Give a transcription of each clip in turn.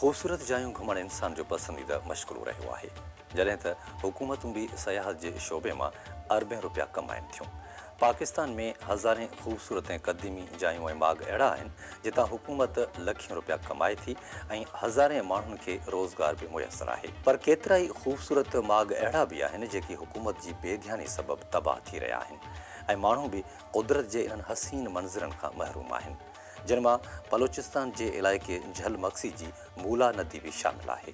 ख़ूबसूरत जायूं घुमण इंसान जो पसंदीदा मशग़ूलो रहियो आहे, जॾहिं त हुकूमतूं भी सयाहत जे शोबे मां अरबें रुपया कमाइनि थियूं। पाकिस्तान में हज़ारें ख़ूबसूरत ऐं क़दीमी जायूं ऐं बाग़ अहिड़ा आहिनि जितां हुकूमत लखियूं रुपया कमाए थी ऐं हज़ारें माण्हुनि खे रोज़गार बि मुयसरु आहे। पर केतिरा ई ख़ूबसूरत बाग़ अहिड़ा बि आहिनि जेकी हुकूमत जी बेध्यानी सबबि तबाह थी रहिया आहिनि ऐं माण्हू बि क़ुदरत जे इन्हनि हसीन मंज़रनि खां महरूम आहिनि, जिन मां बलोचिस्तान जे इलाइक़े झलमक्सी जी मूला नदी भी शामिल आहे।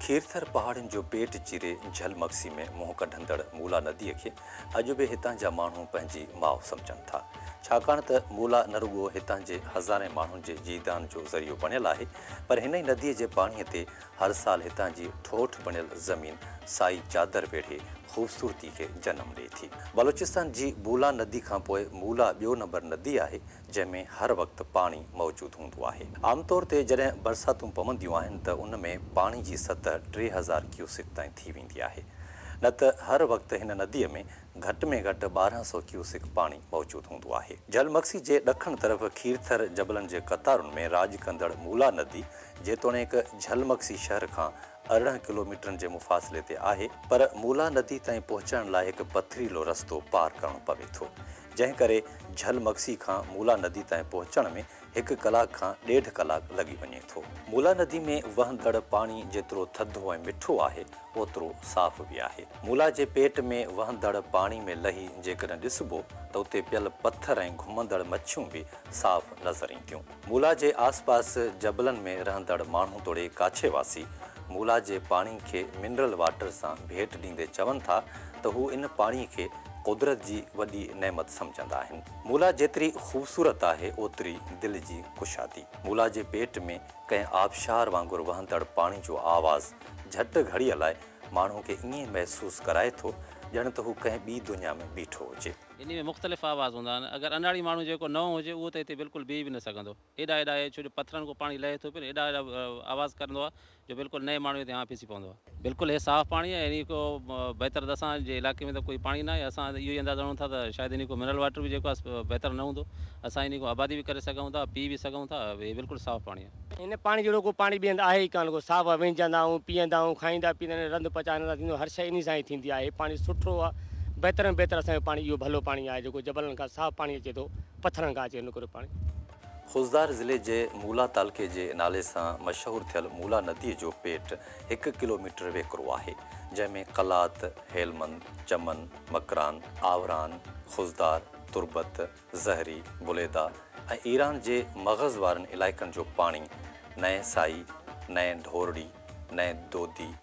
खीरथर पहाड़ियुनि जो पेट चीरे झलमक्सी में मुंहुं कढंदड़ मूला नदीअ खे अॼु बि हितां जा माण्हू पंहिंजी माउ सम्झनि था, छाकाणि त मूला न रुॻो हितां जे हज़ारें माण्हुनि जे जीदान जो ज़रियो बणियल आहे, पर हिन ई नदीअ जे पाणीअ ते हर साल हितां जी ठोठ बणियल ज़मीन साई चादर वेढ़े ख़ूबसूरती खे जनम ॾिए थी। बलोचिस्तान जी बूला नदी खां पोइ मूला ॿियो नंबर नदी आहे जंहिंमें हर वक़्तु पाणी मौजूदु हूंदो आहे। आमतौर ते जॾहिं बरसातूं पवंदियूं आहिनि त उन में पाणी जी सतह 3000 क्यूसिक ताईं थी वेंदी आहे, न त हर वक़्तु हिन नदीअ में घटि 1200 क्यूसिक पाणी मौजूदु हूंदो आहे। झलमक्सी जे ॾखण तरफ़ खीरथर जबलनि जे क़तारुनि में राॼ कंदड़ मूला नदी जेतोणीकि झलमक्सी शहर खां 18 किलोमीटरनि जे मुफ़ासिले ते आहे, पर मूला नदी ताईं पहुचण लाइ हिकु पथरीलो रस्तो पार करणो पवे थो, जंहिं करे झलमक्सी खां मूला नदी ताईं पहुचण में 1 कलाक खां 1.5 कलाक लॻी वञे थो। मूला नदी में वहंदड़ पाणी जेतिरो थधो ऐं मिठो आहे ओतिरो साफ़ बि आहे। मूला जे पेट में वहंदड़ पाणी में लही जेकॾहिं ॾिसबो त उते पियल पत्थर ऐं घुमंदड़ मच्छियूं बि साफ़ नज़र ईंदियूं। मूला जे आसपास जबलनि में रहंदड़ माण्हू तोड़े काछेवासी मूला जे पाणी खे मिनरल वाटर सां भेट ॾींदे चवनि था त हू इन पाणीअ खे क़ुदरत जी वॾी नेमत सम्झंदा आहिनि। मूला जेतिरी ख़ूबसूरत आहे ओतिरी दिलि जी कुशादी। मूला जे पेट में कंहिं आबशार वांगुरु वहंदड़ पाणी जो आवाज़ु झटि घड़ीअ लाइ माण्हू खे ईअं महसूसु कराए थो ॼण त हू कंहिं ॿी दुनिया में बीठो हुजे। इन में मुख़्तलिफ़ आवाज़ हूंदा आहिनि। अगरि अनाड़ी माण्हू जेको नओं हुजे उहो त हिते बिल्कुलु बीह बि न सघंदो। एॾा छो जो पथरनि खां पाणी लहे थो पियो, एॾा आवाज़ कंदो आहे जो बिल्कुलु नए माण्हू हिते फिसी पवंदो आहे। बिल्कुलु हे साफ़ पाणी आहे, इन को बहितर त असांजे इलाइक़े में त कोई पाणी न आहे। असां इहो ई अंदाज़ो हणूं था त शायदि इन को मिनरल वाटर बि जेको आहे बहितर न हूंदो। असां इन को आबादी बि करे सघूं था, पी बि सघूं था। हे बिल्कुलु साफ़ पाणी आहे। इन पाणी जहिड़ो को पाणी ॿियंदि आहे ई कान को। साफ़ विझंदा आहियूं, पीअंदा आहियूं, खाईंदा पीअंदा रंध पचाईंदा थींदो, हर शइ इन सां ई थींदी आहे। पाणी सुठो आहे, बहितर में बहितर असांजो पाणी इहो भलो पाणी आहे जेको जबलनि खां साफ़ पाणी अचे थो, पथरनि खां अचे निकिरो पाणी। खुज़दार ज़िले जे मूला तालुक़े जे नाले सां मशहूरु थियल मूला नदीअ जो पेट 1 किलोमीटर वेकिरो आहे, जंहिंमें कलात, हेलमंद, चमन, मकरान, आवरान, खुज़दार, तुर्बत, ज़हरी, बुलेदा ऐं ईरान जे मग़ज़ वारनि इलाइक़नि जो पाणी नएं साई, नएं ढोरड़ी, नएं दोदी